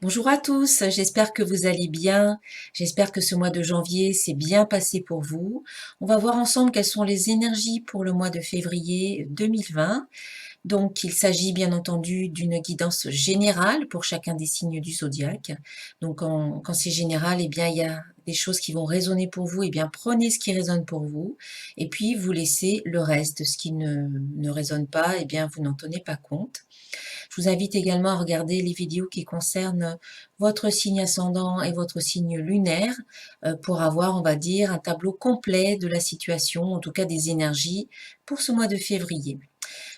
Bonjour à tous, j'espère que vous allez bien, j'espère que ce mois de janvier s'est bien passé pour vous. On va voir ensemble quelles sont les énergies pour le mois de février 2020. Donc, il s'agit bien entendu d'une guidance générale pour chacun des signes du zodiaque. Donc, quand c'est général, eh bien, il y a des choses qui vont résonner pour vous. Eh bien, prenez ce qui résonne pour vous, et puis vous laissez le reste. Ce qui ne résonne pas, eh bien, vous n'en tenez pas compte. Je vous invite également à regarder les vidéos qui concernent votre signe ascendant et votre signe lunaire pour avoir, on va dire, un tableau complet de la situation, en tout cas des énergies pour ce mois de février.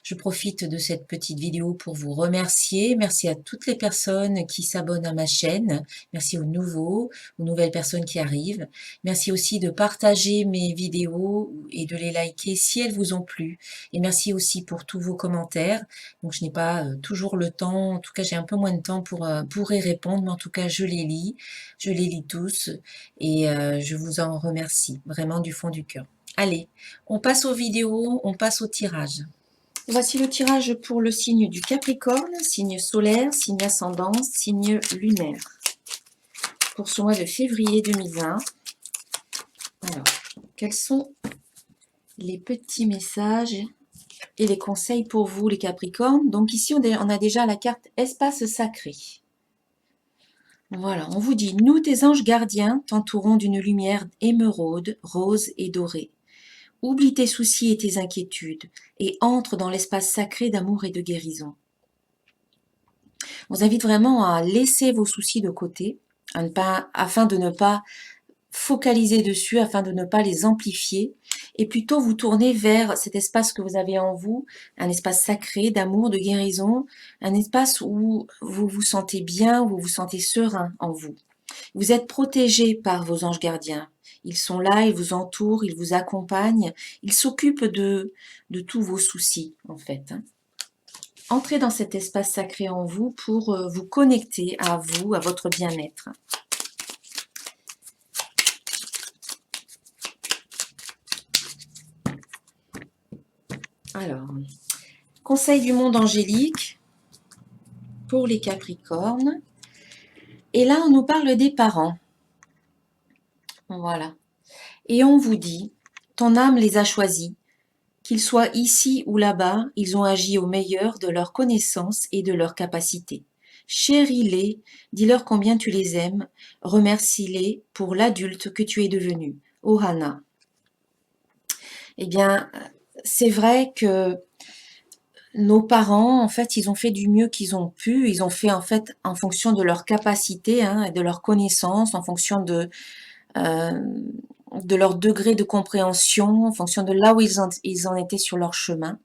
Je profite de cette petite vidéo pour vous remercier. Merci à toutes les personnes qui s'abonnent à ma chaîne. Merci aux nouveaux, aux nouvelles personnes qui arrivent. Merci aussi de partager mes vidéos et de les liker si elles vous ont plu. Et merci aussi pour tous vos commentaires. Donc je n'ai pas toujours le temps, en tout cas j'ai un peu moins de temps pour y répondre, mais en tout cas je les lis tous et je vous en remercie vraiment du fond du cœur. Allez, on passe aux vidéos, on passe au tirage. Voici le tirage pour le signe du Capricorne, signe solaire, signe ascendant, signe lunaire. Pour ce mois de février 2020. Alors, quels sont les petits messages et les conseils pour vous, les Capricornes? Donc ici, on a déjà la carte Espace Sacré. Voilà, on vous dit, nous, tes anges gardiens, t'entourons d'une lumière émeraude, rose et dorée. Oublie tes soucis et tes inquiétudes et entre dans l'espace sacré d'amour et de guérison. On vous invite vraiment à laisser vos soucis de côté, afin de ne pas focaliser dessus, afin de ne pas les amplifier, et plutôt vous tourner vers cet espace que vous avez en vous, un espace sacré d'amour, de guérison, un espace où vous vous sentez bien, où vous vous sentez serein en vous. Vous êtes protégé par vos anges gardiens. Ils sont là, ils vous entourent, ils vous accompagnent, ils s'occupent de tous vos soucis, en fait. Entrez dans cet espace sacré en vous pour vous connecter à vous, à votre bien-être. Alors, conseil du monde angélique pour les Capricornes. Et là, on nous parle des parents. Voilà. Et on vous dit, ton âme les a choisis. Qu'ils soient ici ou là-bas, ils ont agi au meilleur de leur connaissance et de leur capacité. Chéris-les, dis-leur combien tu les aimes, remercie-les pour l'adulte que tu es devenu. Ohana. Eh bien, c'est vrai que nos parents, en fait, ils ont fait du mieux qu'ils ont pu. Ils ont fait, en fait, en fonction de leur capacité et de leur connaissance, en fonction de leur degré de compréhension, en fonction de là où ils en étaient sur leur chemin.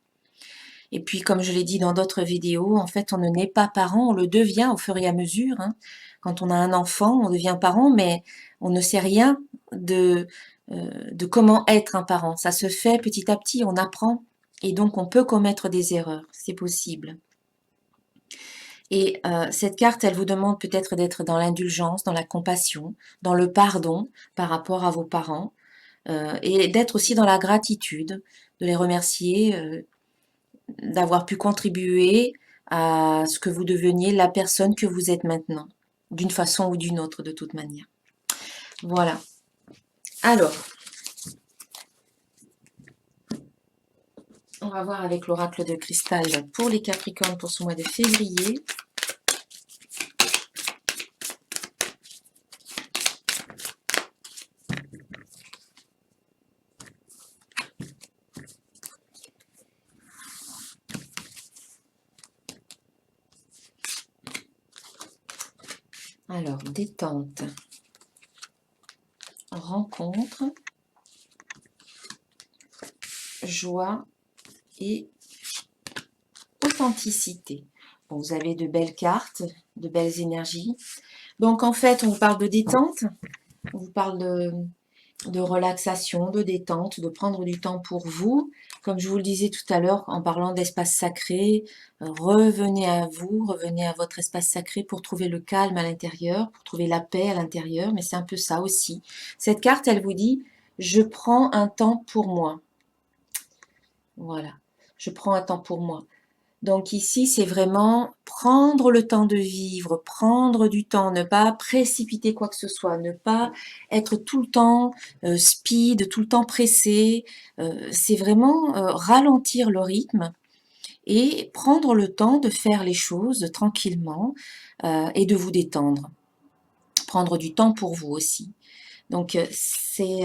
Et puis, comme je l'ai dit dans d'autres vidéos, en fait, on ne naît pas parent, on le devient au fur et à mesure. Quand on a un enfant, on devient parent, mais on ne sait rien de comment être un parent. Ça se fait petit à petit, on apprend. Et donc, on peut commettre des erreurs, c'est possible. Et cette carte, elle vous demande peut-être d'être dans l'indulgence, dans la compassion, dans le pardon par rapport à vos parents, et d'être aussi dans la gratitude, de les remercier, d'avoir pu contribuer à ce que vous deveniez la personne que vous êtes maintenant, d'une façon ou d'une autre, de toute manière. Voilà. Alors, on va voir avec l'oracle de cristal pour les Capricornes pour ce mois de février. Alors, détente, rencontre, joie et authenticité. Bon, vous avez de belles cartes, de belles énergies. Donc, en fait, on vous parle de détente, on vous parle de relaxation, de détente, de prendre du temps pour vous. Comme je vous le disais tout à l'heure, en parlant d'espace sacré, revenez à vous, revenez à votre espace sacré pour trouver le calme à l'intérieur, pour trouver la paix à l'intérieur, mais c'est un peu ça aussi. Cette carte, elle vous dit, je prends un temps pour moi. Voilà, je prends un temps pour moi. Donc ici, c'est vraiment prendre le temps de vivre, prendre du temps, ne pas précipiter quoi que ce soit, ne pas être tout le temps speed, tout le temps pressé. C'est vraiment ralentir le rythme et prendre le temps de faire les choses tranquillement et de vous détendre. Prendre du temps pour vous aussi. Donc c'est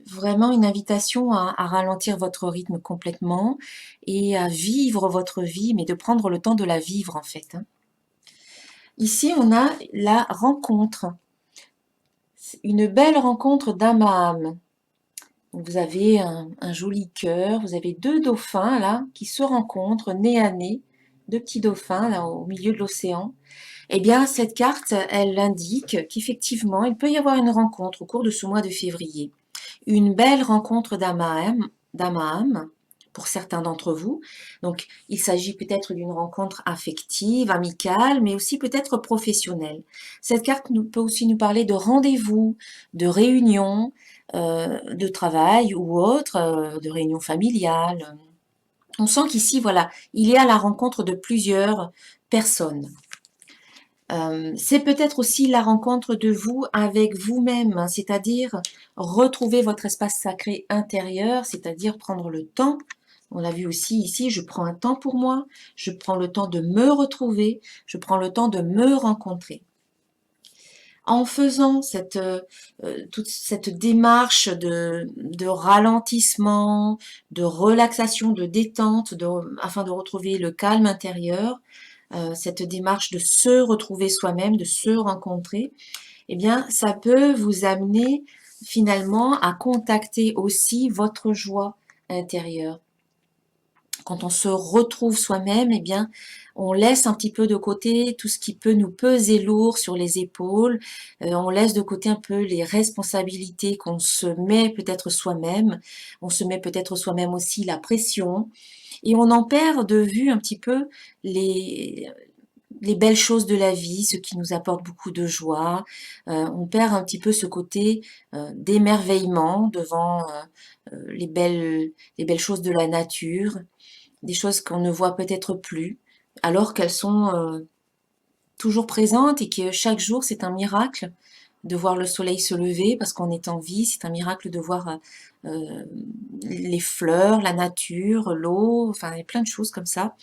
vraiment une invitation à ralentir votre rythme complètement et à vivre votre vie, mais de prendre le temps de la vivre en fait, hein. Ici, on a la rencontre, une belle rencontre d'âme à âme. Vous avez un joli cœur, vous avez deux dauphins là qui se rencontrent nez à nez, deux petits dauphins là au milieu de l'océan. Eh bien, cette carte, elle indique qu'effectivement, il peut y avoir une rencontre au cours de ce mois de février. Une belle rencontre d'âme à âme pour certains d'entre vous. Donc, il s'agit peut-être d'une rencontre affective, amicale, mais aussi peut-être professionnelle. Cette carte peut aussi nous parler de rendez-vous, de réunions, de travail ou autre, de réunions familiales. On sent qu'ici, voilà, il y a la rencontre de plusieurs personnes. C'est peut-être aussi la rencontre de vous avec vous-même, hein, c'est-à-dire retrouver votre espace sacré intérieur, c'est-à-dire prendre le temps. On l'a vu aussi ici, je prends un temps pour moi, je prends le temps de me retrouver, je prends le temps de me rencontrer. En faisant toute cette démarche de ralentissement, de relaxation, de détente, afin de retrouver le calme intérieur, cette démarche de se retrouver soi-même, de se rencontrer, eh bien, ça peut vous amener finalement à contacter aussi votre joie intérieure. Quand on se retrouve soi-même, eh bien, on laisse un petit peu de côté tout ce qui peut nous peser lourd sur les épaules. On laisse de côté un peu les responsabilités qu'on se met peut-être soi-même. On se met peut-être soi-même aussi la pression. Et on en perd de vue un petit peu les, les belles choses de la vie, ce qui nous apporte beaucoup de joie. On perd un petit peu ce côté d'émerveillement devant les belles choses de la nature, des choses qu'on ne voit peut-être plus, alors qu'elles sont toujours présentes et que chaque jour c'est un miracle de voir le soleil se lever parce qu'on est en vie, c'est un miracle de voir les fleurs, la nature, l'eau, enfin il y a plein de choses comme ça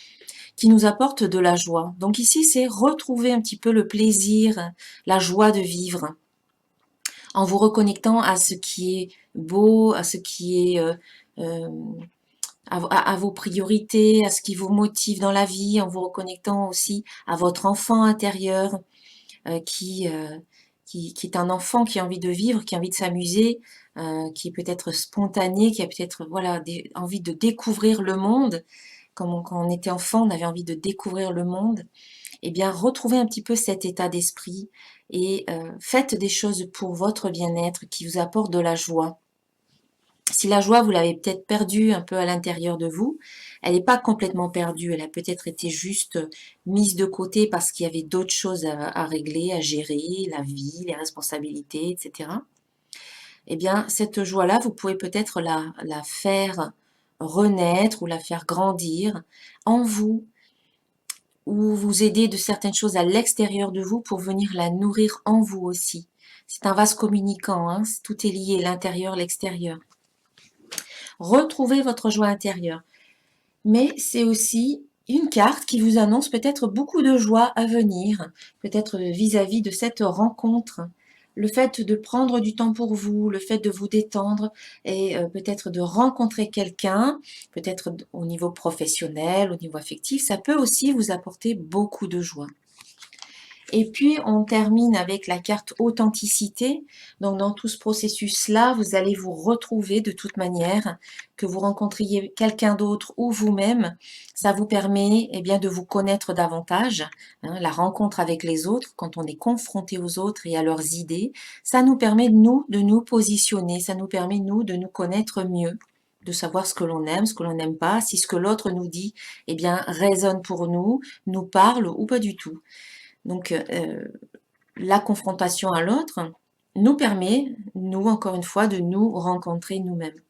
qui nous apportent de la joie. Donc ici c'est retrouver un petit peu le plaisir, la joie de vivre en vous reconnectant à ce qui est beau, à ce qui est euh, à vos priorités, à ce qui vous motive dans la vie, en vous reconnectant aussi à votre enfant intérieur euh, qui, euh, qui est un enfant qui a envie de vivre, qui a envie de s'amuser, qui est peut-être spontané, qui a peut-être voilà envie de découvrir le monde. Comme quand on était enfant, on avait envie de découvrir le monde. Eh bien, retrouvez un petit peu cet état d'esprit et faites des choses pour votre bien-être qui vous apportent de la joie. Si la joie, vous l'avez peut-être perdue un peu à l'intérieur de vous, elle n'est pas complètement perdue, elle a peut-être été juste mise de côté parce qu'il y avait d'autres choses à régler, à gérer, la vie, les responsabilités, etc. Eh bien, cette joie-là, vous pouvez peut-être la faire renaître ou la faire grandir en vous, ou vous aider de certaines choses à l'extérieur de vous pour venir la nourrir en vous aussi. C'est un vase communicant, hein, tout est lié, l'intérieur, l'extérieur. Retrouvez votre joie intérieure. Mais c'est aussi une carte qui vous annonce peut-être beaucoup de joie à venir, peut-être vis-à-vis de cette rencontre. Le fait de prendre du temps pour vous, le fait de vous détendre et peut-être de rencontrer quelqu'un, peut-être au niveau professionnel, au niveau affectif, ça peut aussi vous apporter beaucoup de joie. Et puis, on termine avec la carte authenticité. Donc, dans tout ce processus-là, vous allez vous retrouver de toute manière, que vous rencontriez quelqu'un d'autre ou vous-même. Ça vous permet eh bien, de vous connaître davantage. Hein, la rencontre avec les autres, quand on est confronté aux autres et à leurs idées, ça nous permet, nous, de nous positionner. Ça nous permet, nous, de nous connaître mieux, de savoir ce que l'on aime, ce que l'on n'aime pas, si ce que l'autre nous dit eh bien, résonne pour nous parle ou pas du tout. Donc, la confrontation à l'autre nous permet, nous, encore une fois, de nous rencontrer nous-mêmes.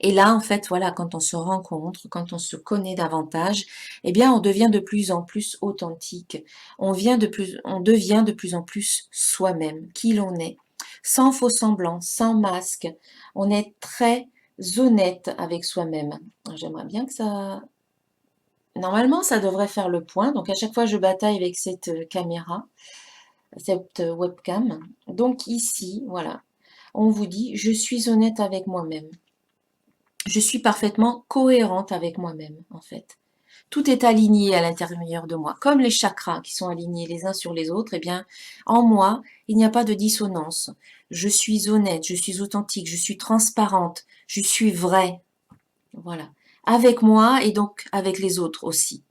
Et là, en fait, voilà, quand on se rencontre, quand on se connaît davantage, eh bien, on devient de plus en plus authentique. On devient de plus en plus soi-même, qui l'on est, sans faux semblant, sans masque. On est très honnête avec soi-même. J'aimerais bien que ça... Normalement, ça devrait faire le point. Donc, à chaque fois, je bataille avec cette caméra, cette webcam. Donc, ici, voilà, on vous dit, je suis honnête avec moi-même. Je suis parfaitement cohérente avec moi-même, en fait. Tout est aligné à l'intérieur de moi. Comme les chakras qui sont alignés les uns sur les autres, eh bien, en moi, il n'y a pas de dissonance. Je suis honnête, je suis authentique, je suis transparente, je suis vraie. Voilà. Avec moi et donc avec les autres aussi.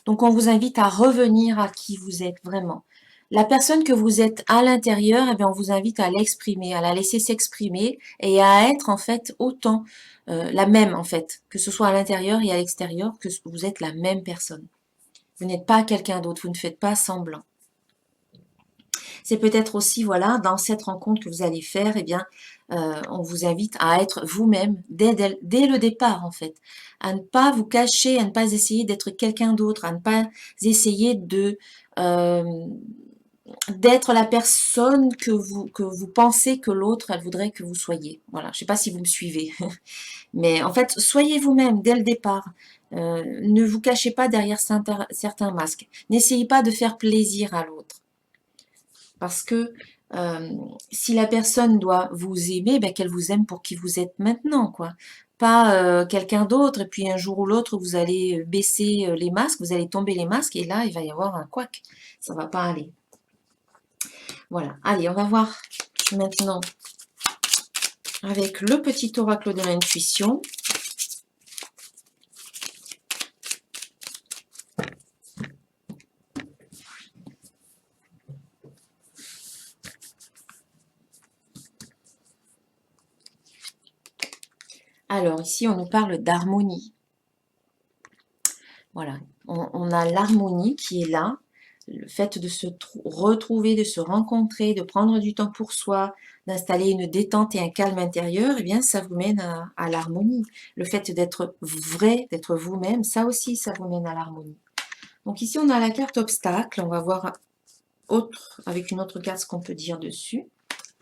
Donc, on vous invite à revenir à qui vous êtes vraiment. La personne que vous êtes à l'intérieur, eh bien, on vous invite à l'exprimer, à la laisser s'exprimer et à être en fait autant la même en fait, que ce soit à l'intérieur et à l'extérieur, que vous êtes la même personne. Vous n'êtes pas quelqu'un d'autre, vous ne faites pas semblant. C'est peut-être aussi, voilà, dans cette rencontre que vous allez faire, eh bien, on vous invite à être vous-même dès le départ, en fait. À ne pas vous cacher, à ne pas essayer d'être quelqu'un d'autre, à ne pas essayer d'être la personne que vous pensez que l'autre, elle voudrait que vous soyez. Voilà, je ne sais pas si vous me suivez. Mais en fait, soyez vous-même dès le départ. Ne vous cachez pas derrière certains masques. N'essayez pas de faire plaisir à l'autre. Parce que si la personne doit vous aimer, ben, qu'elle vous aime pour qui vous êtes maintenant, quoi. Pas quelqu'un d'autre, et puis un jour ou l'autre, vous allez baisser les masques, vous allez tomber les masques, et là, il va y avoir un couac. Ça va pas aller. Voilà. Allez, on va voir maintenant avec le petit oracle de l'intuition. Alors, ici, on nous parle d'harmonie. Voilà, on a l'harmonie qui est là, le fait de se retrouver, de se rencontrer, de prendre du temps pour soi, d'installer une détente et un calme intérieur, eh bien, ça vous mène à l'harmonie. Le fait d'être vrai, d'être vous-même, ça aussi, ça vous mène à l'harmonie. Donc ici, on a la carte obstacle. On va voir avec une autre carte ce qu'on peut dire dessus.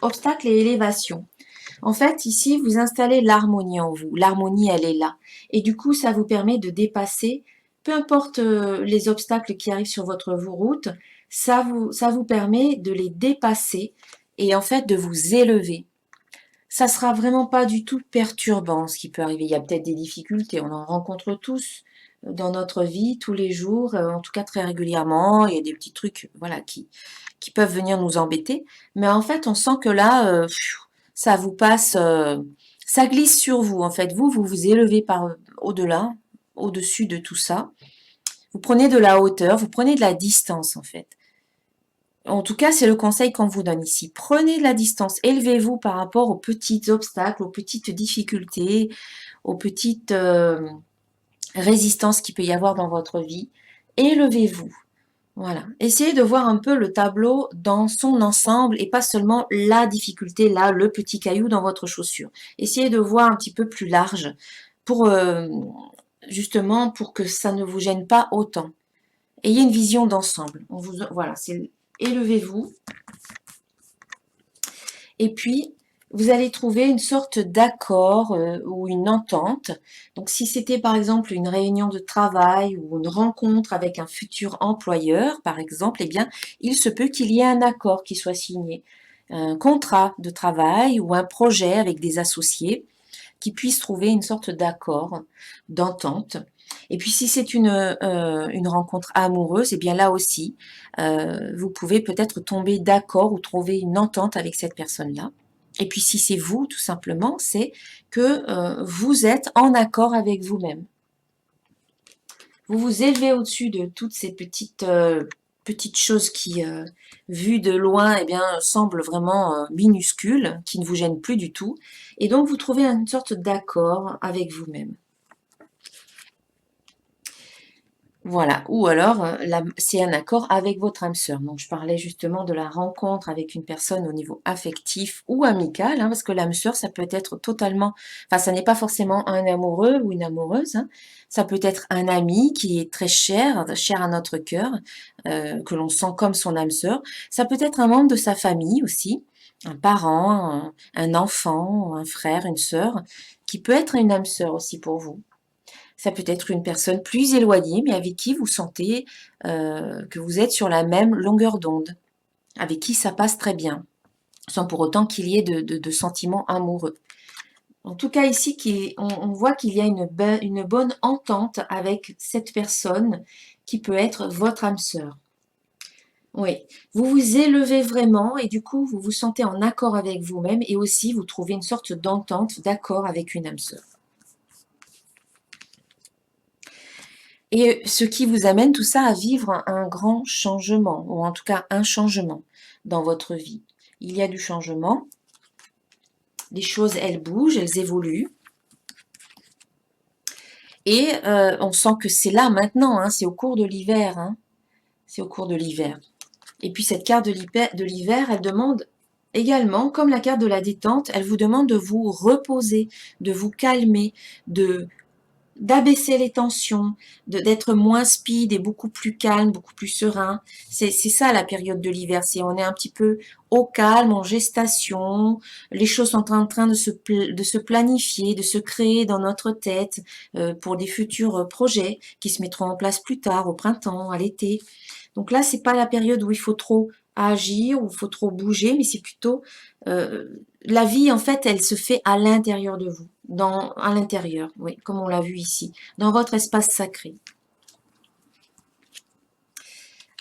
Obstacle et élévation. En fait, ici, vous installez l'harmonie en vous. L'harmonie, elle est là. Et du coup, ça vous permet de dépasser, peu importe les obstacles qui arrivent sur votre route, ça vous permet de les dépasser et en fait de vous élever. Ça sera vraiment pas du tout perturbant ce qui peut arriver. Il y a peut-être des difficultés, on en rencontre tous dans notre vie, tous les jours, en tout cas très régulièrement. Il y a des petits trucs voilà, qui peuvent venir nous embêter. Mais en fait, on sent que là, ça vous passe, ça glisse sur vous. En fait, vous vous élevez par au-delà, au-dessus de tout ça. Vous prenez de la hauteur, vous prenez de la distance en fait. En tout cas, c'est le conseil qu'on vous donne ici. Prenez de la distance, élevez-vous par rapport aux petits obstacles, aux petites difficultés, aux petites résistances qu'il peut y avoir dans votre vie. Élevez-vous. Voilà. Essayez de voir un peu le tableau dans son ensemble et pas seulement la difficulté, là, le petit caillou dans votre chaussure. Essayez de voir un petit peu plus large pour justement pour que ça ne vous gêne pas autant. Ayez une vision d'ensemble. Voilà, c'est élevez-vous. Et puis, vous allez trouver une sorte d'accord ou une entente. Donc, si c'était par exemple une réunion de travail ou une rencontre avec un futur employeur, par exemple, eh bien, il se peut qu'il y ait un accord qui soit signé, un contrat de travail ou un projet avec des associés qui puissent trouver une sorte d'accord, d'entente. Et puis si c'est une rencontre amoureuse, eh bien là aussi, vous pouvez peut-être tomber d'accord ou trouver une entente avec cette personne-là. Et puis si c'est vous, tout simplement, c'est que vous êtes en accord avec vous-même. Vous vous élevez au-dessus de toutes ces petites choses qui, vues de loin, eh bien, semblent vraiment minuscules, qui ne vous gênent plus du tout. Et donc, vous trouvez une sorte d'accord avec vous-même. Voilà, ou alors c'est un accord avec votre âme sœur. Donc je parlais justement de la rencontre avec une personne au niveau affectif ou amical, hein, parce que l'âme sœur, ça peut être totalement, enfin ça n'est pas forcément un amoureux ou une amoureuse, hein. Ça peut être un ami qui est très cher, cher à notre cœur, que l'on sent comme son âme sœur. Ça peut être un membre de sa famille aussi, un parent, un enfant, un frère, une sœur, qui peut être une âme sœur aussi pour vous. Ça peut être une personne plus éloignée, mais avec qui vous sentez que vous êtes sur la même longueur d'onde, avec qui ça passe très bien, sans pour autant qu'il y ait de sentiments amoureux. En tout cas, ici, on voit qu'il y a une bonne entente avec cette personne qui peut être votre âme sœur. Oui, vous vous élevez vraiment et du coup, vous vous sentez en accord avec vous-même et aussi vous trouvez une sorte d'entente, d'accord avec une âme sœur. Et ce qui vous amène tout ça à vivre un grand changement, ou en tout cas un changement dans votre vie. Il y a du changement, les choses elles bougent, elles évoluent, et on sent que c'est là maintenant, hein, c'est au cours de l'hiver, hein, c'est au cours de l'hiver. Et puis cette carte de l'hiver, elle demande également, comme la carte de la détente, elle vous demande de vous reposer, de vous calmer, d'abaisser les tensions, d'être moins speed et beaucoup plus calme, beaucoup plus serein. C'est ça la période de l'hiver, c'est on est un petit peu au calme, en gestation, les choses sont en train de se planifier, de se créer dans notre tête pour des futurs projets qui se mettront en place plus tard, au printemps, à l'été. Donc là, c'est pas la période où il faut trop agir, où il faut trop bouger, mais c'est plutôt la vie, en fait, elle se fait à l'intérieur de vous, à l'intérieur, oui, comme on l'a vu ici, dans votre espace sacré.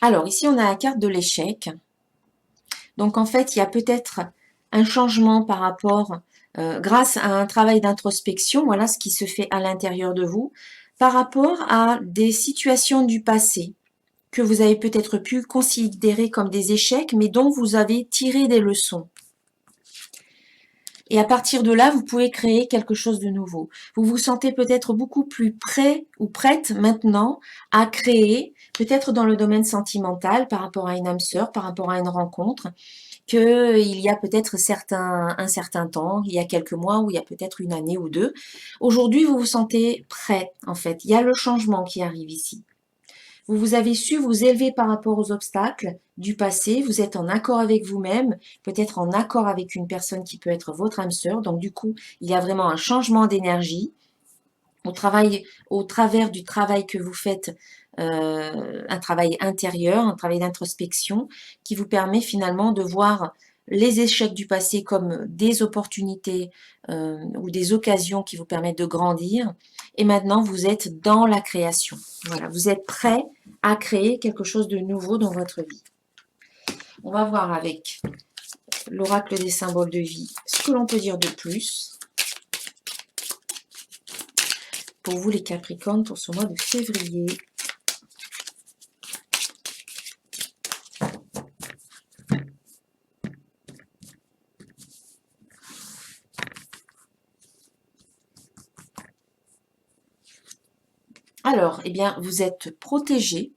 Alors, ici, on a la carte de l'échec. Donc, en fait, il y a peut-être un changement par rapport, grâce à un travail d'introspection, voilà ce qui se fait à l'intérieur de vous, par rapport à des situations du passé que vous avez peut-être pu considérer comme des échecs, mais dont vous avez tiré des leçons. Et à partir de là, vous pouvez créer quelque chose de nouveau. Vous vous sentez peut-être beaucoup plus prêt ou prête maintenant à créer, peut-être dans le domaine sentimental, par rapport à une âme sœur, par rapport à une rencontre, qu'il y a peut-être un certain temps, il y a quelques mois ou il y a peut-être une année ou deux. Aujourd'hui, vous vous sentez prêt, en fait. Il y a le changement qui arrive ici. Vous avez su vous élever par rapport aux obstacles du passé, vous êtes en accord avec vous-même, peut-être en accord avec une personne qui peut être votre âme sœur. Donc du coup, il y a vraiment un changement d'énergie au travers du travail que vous faites, un travail intérieur, un travail d'introspection qui vous permet finalement de voir les échecs du passé comme des opportunités ou des occasions qui vous permettent de grandir. Et maintenant, vous êtes dans la création. Voilà, vous êtes prêt à créer quelque chose de nouveau dans votre vie. On va voir avec l'oracle des symboles de vie ce que l'on peut dire de plus pour vous les Capricornes pour ce mois de février. Alors, eh bien, vous êtes protégé.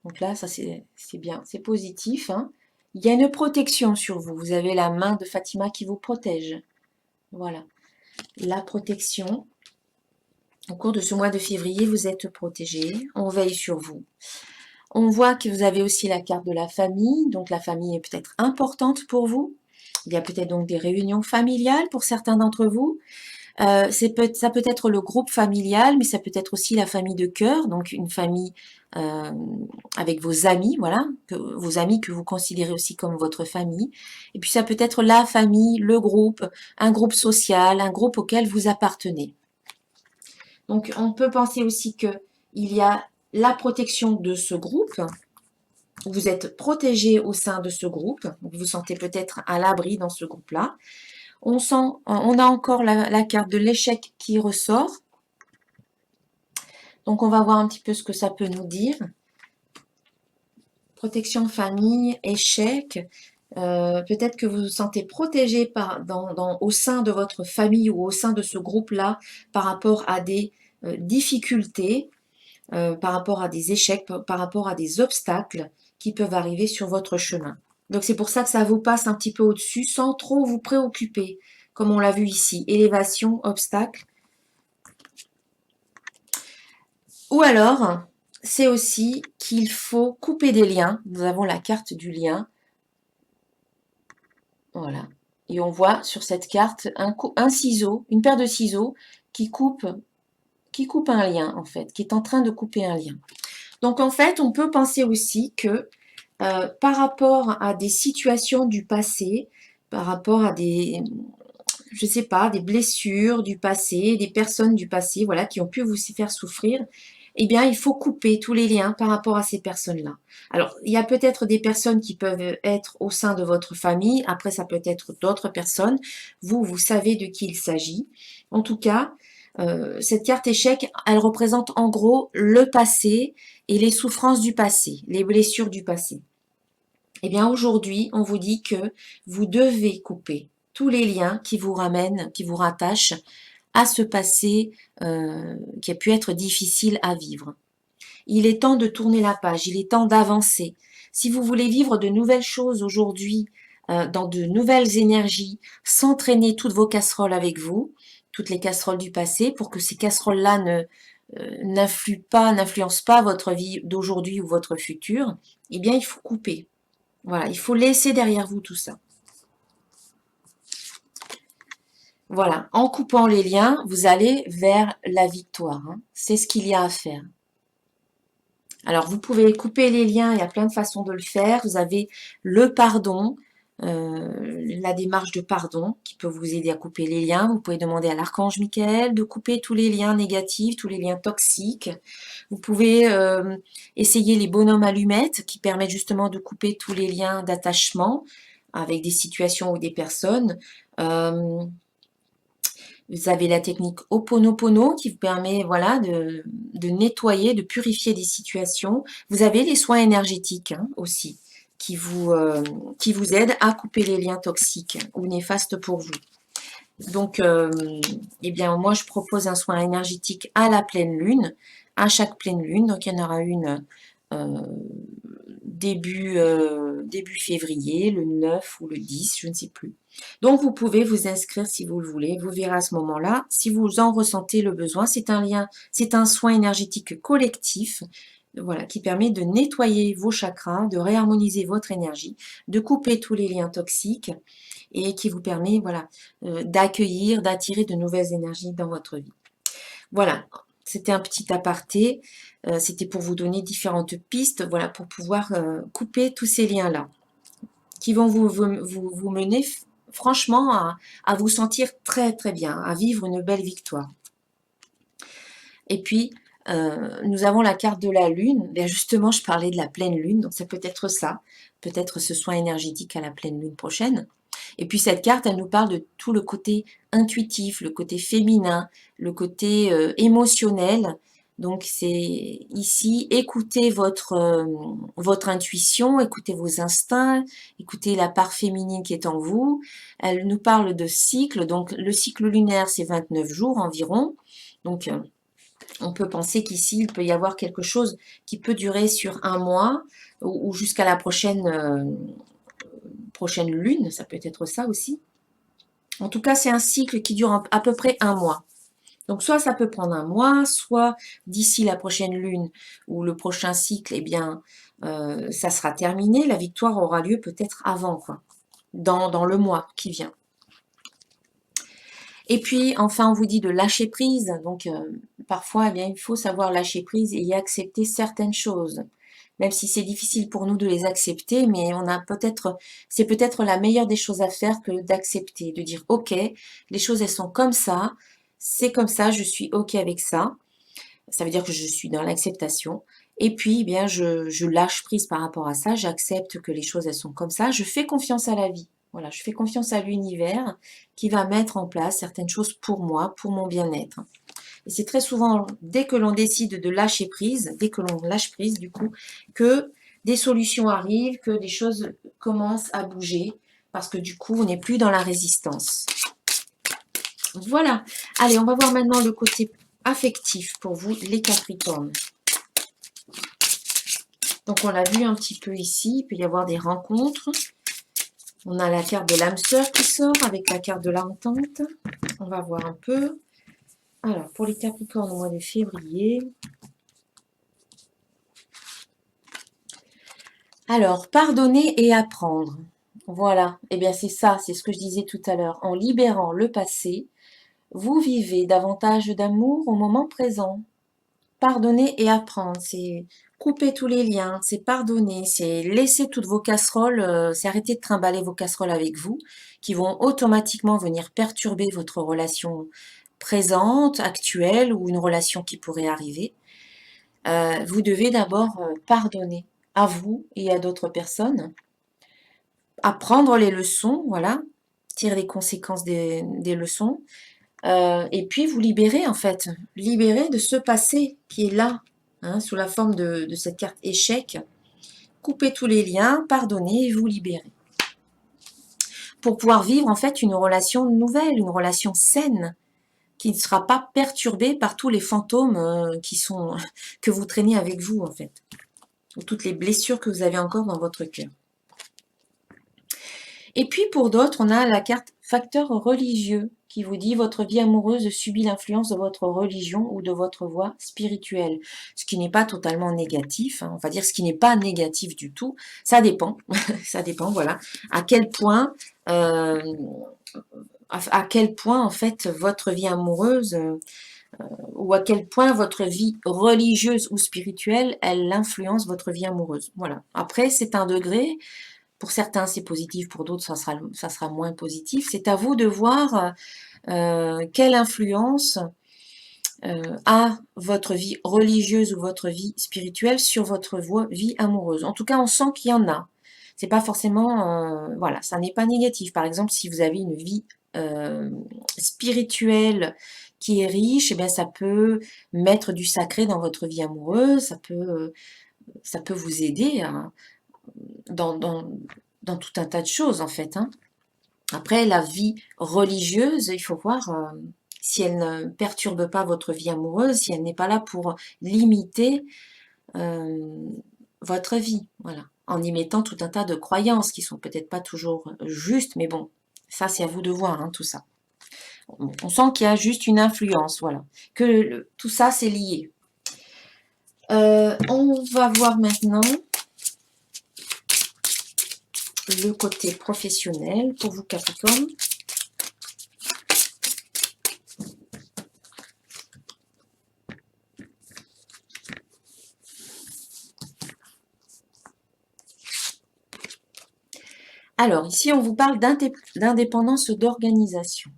Donc là, ça c'est bien, c'est positif, hein. Il y a une protection sur vous. Vous avez la main de Fatima qui vous protège. Voilà. La protection. Au cours de ce mois de février, vous êtes protégé. On veille sur vous. On voit que vous avez aussi la carte de la famille. Donc la famille est peut-être importante pour vous. Il y a peut-être donc des réunions familiales pour certains d'entre vous. Ça peut être le groupe familial, mais ça peut être aussi la famille de cœur, donc une famille avec vos amis, voilà, vos amis que vous considérez aussi comme votre famille. Et puis ça peut être la famille, le groupe, un groupe social, un groupe auquel vous appartenez. Donc on peut penser aussi que il y a la protection de ce groupe. Vous êtes protégé au sein de ce groupe, vous vous sentez peut-être à l'abri dans ce groupe-là. On a encore la carte de l'échec qui ressort. Donc, on va voir un petit peu ce que ça peut nous dire. Protection famille, échec. Peut-être que vous vous sentez protégé au sein de votre famille ou au sein de ce groupe-là par rapport à des difficultés. par rapport à des échecs, par rapport à des obstacles qui peuvent arriver sur votre chemin. Donc c'est pour ça que ça vous passe un petit peu au-dessus sans trop vous préoccuper, comme on l'a vu ici, élévation, obstacle. Ou alors, c'est aussi qu'il faut couper des liens. Nous avons la carte du lien. Voilà. Et on voit sur cette carte un ciseau, une paire de ciseaux qui coupe un lien, en fait, qui est en train de couper un lien. Donc, en fait, on peut penser aussi que par rapport à des situations du passé, par rapport à des, je sais pas, des blessures du passé, des personnes du passé, voilà, qui ont pu vous faire souffrir, eh bien, il faut couper tous les liens par rapport à ces personnes-là. Alors, il y a peut-être des personnes qui peuvent être au sein de votre famille, après, ça peut être d'autres personnes. Vous savez de qui il s'agit. En tout cas, cette carte échec, elle représente en gros le passé et les souffrances du passé, les blessures du passé. Eh bien, aujourd'hui, on vous dit que vous devez couper tous les liens qui vous ramènent, qui vous rattachent à ce passé qui a pu être difficile à vivre. Il est temps de tourner la page, il est temps d'avancer. Si vous voulez vivre de nouvelles choses aujourd'hui, dans de nouvelles énergies, sans traîner toutes vos casseroles avec vous, toutes les casseroles du passé, pour que ces casseroles-là n'influencent pas votre vie d'aujourd'hui ou votre futur, eh bien, il faut couper. Voilà, il faut laisser derrière vous tout ça. Voilà, en coupant les liens, vous allez vers la victoire. Hein. C'est ce qu'il y a à faire. Alors, vous pouvez couper les liens, il y a plein de façons de le faire. Vous avez le pardon, la démarche de pardon qui peut vous aider à couper les liens. Vous pouvez demander à l'archange Michael de couper tous les liens négatifs, tous les liens toxiques. Vous pouvez essayer les bonhommes allumettes qui permettent justement de couper tous les liens d'attachement avec des situations ou des personnes. Vous avez la technique Ho'oponopono qui vous permet voilà, de nettoyer, de purifier des situations. Vous avez les soins énergétiques hein, aussi qui vous aident à couper les liens toxiques ou néfastes pour vous. Donc, eh bien, moi, je propose un soin énergétique à la pleine lune, à chaque pleine lune. Donc, il y en aura une début février, le 9 ou le 10, je ne sais plus. Donc, vous pouvez vous inscrire si vous le voulez. Vous verrez à ce moment-là, si vous en ressentez le besoin, c'est un lien, c'est un soin énergétique collectif, voilà, qui permet de nettoyer vos chakras, de réharmoniser votre énergie, de couper tous les liens toxiques et qui vous permet, voilà, d'accueillir, d'attirer de nouvelles énergies dans votre vie. Voilà, c'était un petit aparté. C'était pour vous donner différentes pistes, voilà, pour pouvoir couper tous ces liens-là, qui vont vous mener franchement à vous sentir très très bien, à vivre une belle victoire. Et puis, nous avons la carte de la lune. Bien justement, je parlais de la pleine lune, donc ça peut être ça, peut-être ce soin énergétique à la pleine lune prochaine. Et puis cette carte, elle nous parle de tout le côté intuitif, le côté féminin, le côté émotionnel. Donc c'est ici, écoutez votre intuition, écoutez vos instincts, écoutez la part féminine qui est en vous. Elle nous parle de cycle, donc le cycle lunaire c'est 29 jours environ. Donc on peut penser qu'ici il peut y avoir quelque chose qui peut durer sur un mois ou jusqu'à la prochaine lune, ça peut être ça aussi. En tout cas, c'est un cycle qui dure à peu près un mois. Donc, soit ça peut prendre un mois, soit d'ici la prochaine lune ou le prochain cycle, eh bien, ça sera terminé. La victoire aura lieu peut-être avant, quoi, dans le mois qui vient. Et puis, enfin, on vous dit de lâcher prise. Donc, parfois, eh bien, il faut savoir lâcher prise et y accepter certaines choses. Même si c'est difficile pour nous de les accepter, mais c'est peut-être la meilleure des choses à faire que d'accepter, de dire, OK, les choses, elles sont comme ça, c'est comme ça, je suis OK avec ça. Ça veut dire que je suis dans l'acceptation. Et puis, eh bien, je lâche prise par rapport à ça, j'accepte que les choses, elles sont comme ça, je fais confiance à la vie. Voilà, je fais confiance à l'univers qui va mettre en place certaines choses pour moi, pour mon bien-être. Et c'est très souvent, dès que l'on décide de lâcher prise, dès que l'on lâche prise, du coup, que des solutions arrivent, que des choses commencent à bouger, parce que du coup, on n'est plus dans la résistance. Voilà. Allez, on va voir maintenant le côté affectif pour vous, les Capricornes. Donc, on l'a vu un petit peu ici. Il peut y avoir des rencontres. On a la carte de l'âme sœur qui sort avec la carte de l'entente. On va voir un peu. Alors, pour les Capricornes au mois de février. Alors, pardonner et apprendre. Voilà. Eh bien, c'est ça, c'est ce que je disais tout à l'heure. En libérant le passé, vous vivez davantage d'amour au moment présent. Pardonner et apprendre, c'est couper tous les liens, c'est pardonner, c'est laisser toutes vos casseroles, c'est arrêter de trimballer vos casseroles avec vous, qui vont automatiquement venir perturber votre relation présente, actuelle, ou une relation qui pourrait arriver. Vous devez d'abord pardonner à vous et à d'autres personnes, apprendre les leçons, voilà, tirer les conséquences des leçons, et puis vous libérer en fait, libérer de ce passé qui est là, hein, sous la forme de cette carte échec. Coupez tous les liens, pardonnez et vous libérez. Pour pouvoir vivre en fait une relation nouvelle, une relation saine, qui ne sera pas perturbée par tous les fantômes que vous traînez avec vous en fait, ou toutes les blessures que vous avez encore dans votre cœur. Et puis pour d'autres, on a la carte facteur religieux qui vous dit votre vie amoureuse subit l'influence de votre religion ou de votre voie spirituelle. Ce qui n'est pas totalement négatif, hein, on va dire ce qui n'est pas négatif du tout. Ça dépend, ça dépend, voilà. À quel point en fait votre vie amoureuse ou à quel point votre vie religieuse ou spirituelle, elle influence votre vie amoureuse. Voilà. Après, c'est un degré. Pour certains, c'est positif, pour d'autres, ça sera moins positif. C'est à vous de voir quelle influence a votre vie religieuse ou votre vie spirituelle sur votre vie amoureuse. En tout cas, on sent qu'il y en a. C'est pas forcément, voilà, ça n'est pas négatif. Par exemple, si vous avez une vie spirituelle qui est riche, eh bien, ça peut mettre du sacré dans votre vie amoureuse, ça peut vous aider dans tout un tas de choses en fait. Hein. Après, la vie religieuse, il faut voir si elle ne perturbe pas votre vie amoureuse, si elle n'est pas là pour limiter votre vie, voilà, en y mettant tout un tas de croyances qui sont peut-être pas toujours justes, mais bon, ça c'est à vous de voir, hein, tout ça. On sent qu'il y a juste une influence, voilà, que tout ça c'est lié. On va voir maintenant le côté professionnel pour vous Capricorne. Alors, ici, on vous parle d'indépendance d'organisation.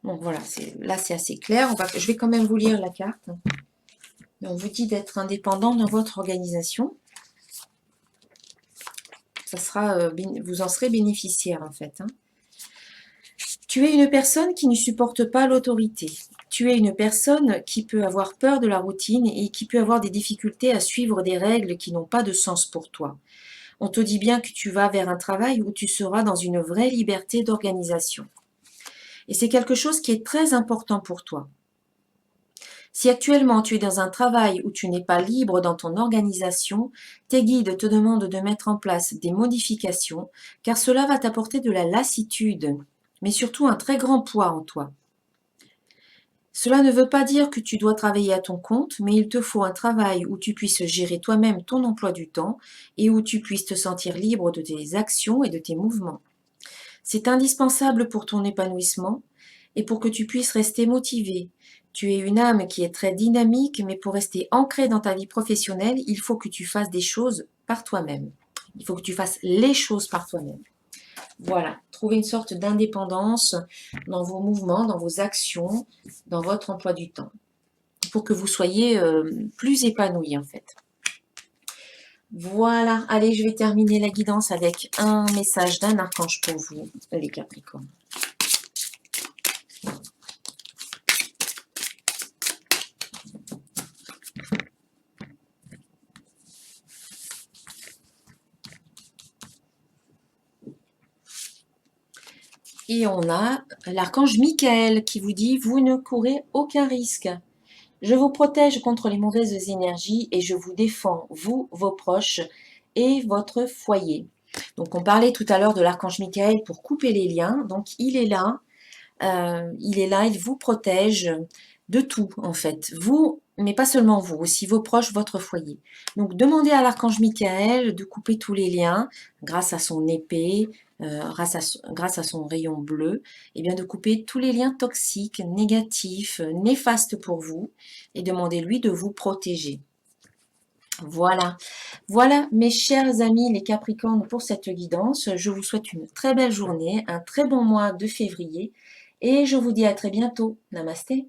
Donc voilà, là c'est assez clair. Je vais quand même vous lire la carte. On vous dit d'être indépendant dans votre organisation. Vous en serez bénéficiaire en fait. Hein. Tu es une personne qui ne supporte pas l'autorité. Tu es une personne qui peut avoir peur de la routine et qui peut avoir des difficultés à suivre des règles qui n'ont pas de sens pour toi. On te dit bien que tu vas vers un travail où tu seras dans une vraie liberté d'organisation. Et c'est quelque chose qui est très important pour toi. Si actuellement tu es dans un travail où tu n'es pas libre dans ton organisation, tes guides te demandent de mettre en place des modifications, car cela va t'apporter de la lassitude, mais surtout un très grand poids en toi. Cela ne veut pas dire que tu dois travailler à ton compte, mais il te faut un travail où tu puisses gérer toi-même ton emploi du temps et où tu puisses te sentir libre de tes actions et de tes mouvements. C'est indispensable pour ton épanouissement et pour que tu puisses rester motivé. Tu es une âme qui est très dynamique, mais pour rester ancrée dans ta vie professionnelle, il faut que tu fasses des choses par toi-même. Il faut que tu fasses les choses par toi-même. Voilà, trouver une sorte d'indépendance dans vos mouvements, dans vos actions, dans votre emploi du temps, pour que vous soyez plus épanoui en fait. Voilà, allez, je vais terminer la guidance avec un message d'un archange pour vous, les Capricornes. Et on a l'archange Michael qui vous dit « Vous ne courez aucun risque. Je vous protège contre les mauvaises énergies et je vous défends, vous, vos proches et votre foyer. Donc on parlait tout à l'heure de l'archange Michael pour couper les liens. Donc il est là, il vous protège de tout en fait. Vous, mais pas seulement vous, aussi vos proches, votre foyer. Donc demandez à l'archange Michael de couper tous les liens grâce à son épée, grâce à son rayon bleu, et bien de couper tous les liens toxiques, négatifs, néfastes pour vous, et demandez-lui de vous protéger. Voilà, voilà mes chers amis les Capricornes pour cette guidance. Je vous souhaite une très belle journée, un très bon mois de février et je vous dis à très bientôt. Namasté.